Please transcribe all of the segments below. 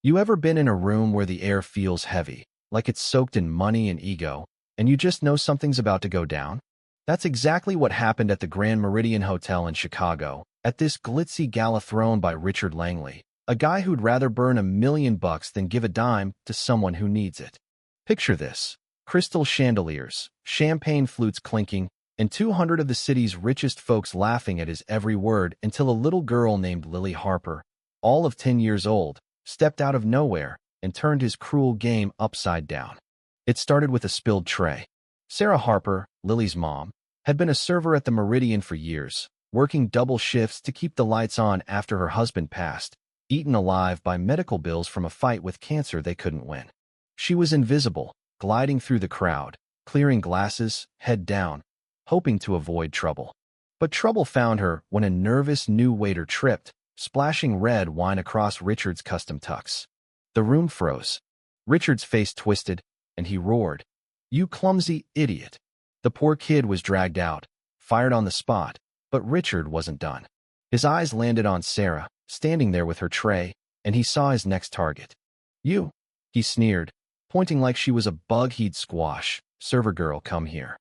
You ever been in a room where the air feels heavy, like it's soaked in money and ego, and you just know something's about to go down? That's exactly what happened at the Grand Meridian Hotel in Chicago, at this glitzy gala thrown by Richard Langley, a guy who'd rather burn $1 million than give a dime to someone who needs it. Picture this: crystal chandeliers, champagne flutes clinking, and 200 of the city's richest folks laughing at his every word until a little girl named Lily Harper, all of 10 years old, stepped out of nowhere and turned his cruel game upside down. It started with a spilled tray. Sarah Harper, Lily's mom, had been a server at the Meridian for years, working double shifts to keep the lights on after her husband passed, eaten alive by medical bills from a fight with cancer they couldn't win. She was invisible, gliding through the crowd, clearing glasses, head down, hoping to avoid trouble. But trouble found her when a nervous new waiter tripped, splashing red wine across Richard's custom tux. The room froze. Richard's face twisted, and he roared, "You clumsy idiot!" The poor kid was dragged out, fired on the spot, but Richard wasn't done. His eyes landed on Sarah, standing there with her tray, and he saw his next target. "You," he sneered, pointing like she was a bug he'd squash. "Server girl, come here."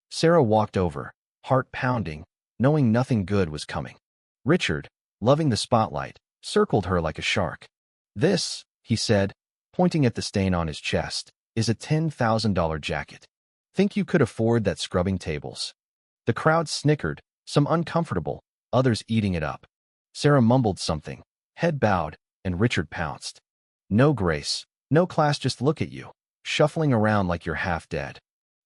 Sarah walked over, heart pounding, knowing nothing good was coming. Richard, loving the spotlight, circled her like a shark. "This," he said, pointing at the stain on his chest, "is a $10,000 jacket. Think you could afford that scrubbing tables?" The crowd snickered, some uncomfortable, others eating it up. Sarah mumbled something, head bowed, and Richard pounced. "No grace, no class, just look at you, shuffling around like you're half dead."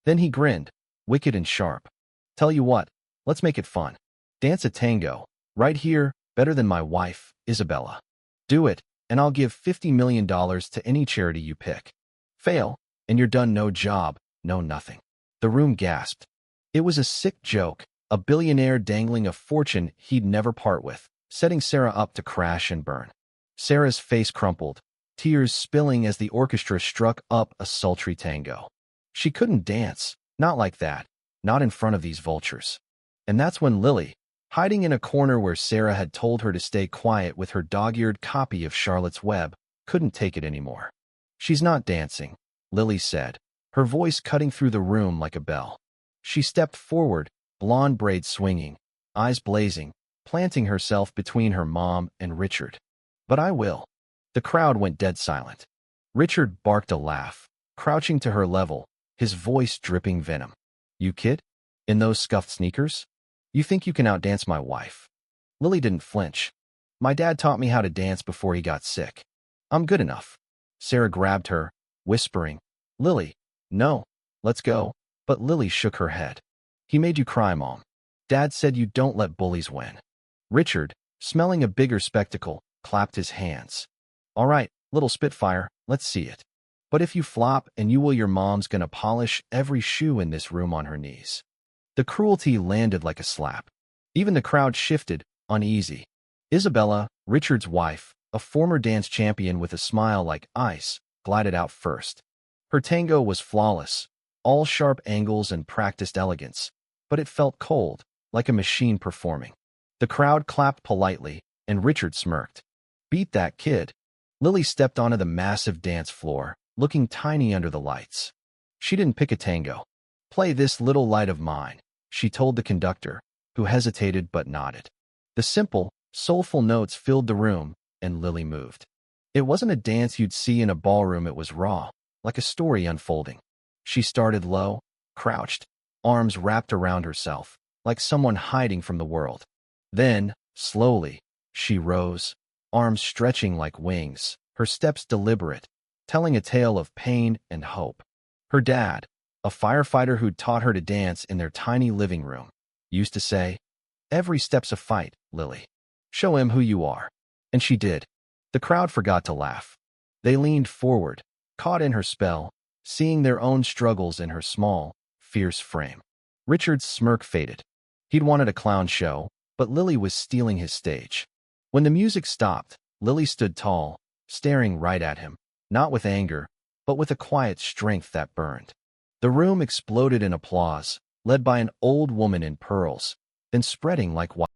Then he grinned, wicked and sharp. "Tell you what, let's make it fun. Dance a tango, right here, better than my wife, Isabella. Do it, and I'll give $50 million to any charity you pick. Fail, and you're done, no job, no nothing." The room gasped. It was a sick joke, a billionaire dangling a fortune he'd never part with, setting Sarah up to crash and burn. Sarah's face crumpled, tears spilling as the orchestra struck up a sultry tango. She couldn't dance, not like that, not in front of these vultures. And that's when Lily, hiding in a corner where Sarah had told her to stay quiet with her dog-eared copy of Charlotte's Web, couldn't take it anymore. "She's not dancing," Lily said, her voice cutting through the room like a bell. She stepped forward, blonde braids swinging, eyes blazing, planting herself between her mom and Richard. "But I will." The crowd went dead silent. Richard barked a laugh, crouching to her level, his voice dripping venom. "You kid? In those scuffed sneakers? You think you can outdance my wife?" Lily didn't flinch. "My dad taught me how to dance before he got sick. I'm good enough." Sarah grabbed her, whispering, "Lily, no, let's go." But Lily shook her head. "He made you cry, Mom. Dad said you don't let bullies win." Richard, smelling a bigger spectacle, clapped his hands. "All right, little Spitfire, let's see it. But if you flop and your mom's gonna polish every shoe in this room on her knees." The cruelty landed like a slap. Even the crowd shifted, uneasy. Isabella, Richard's wife, a former dance champion with a smile like ice, glided out first. Her tango was flawless, all sharp angles and practiced elegance, but it felt cold, like a machine performing. The crowd clapped politely, and Richard smirked. "Beat that kid." Lily stepped onto the massive dance floor, looking tiny under the lights. She didn't pick a tango. "Play This Little Light of Mine," she told the conductor, who hesitated but nodded. The simple, soulful notes filled the room, and Lily moved. It wasn't a dance you'd see in a ballroom, it was raw, like a story unfolding. She started low, crouched, arms wrapped around herself, like someone hiding from the world. Then, slowly, she rose, arms stretching like wings, her steps deliberate, telling a tale of pain and hope. Her dad, a firefighter who'd taught her to dance in their tiny living room, used to say, "Every step's a fight, Lily. Show him who you are." And she did. The crowd forgot to laugh. They leaned forward, caught in her spell, seeing their own struggles in her small, fierce frame. Richard's smirk faded. He'd wanted a clown show, but Lily was stealing his stage. When the music stopped, Lily stood tall, staring right at him, not with anger, but with a quiet strength that burned. The room exploded in applause, led by an old woman in pearls, then spreading like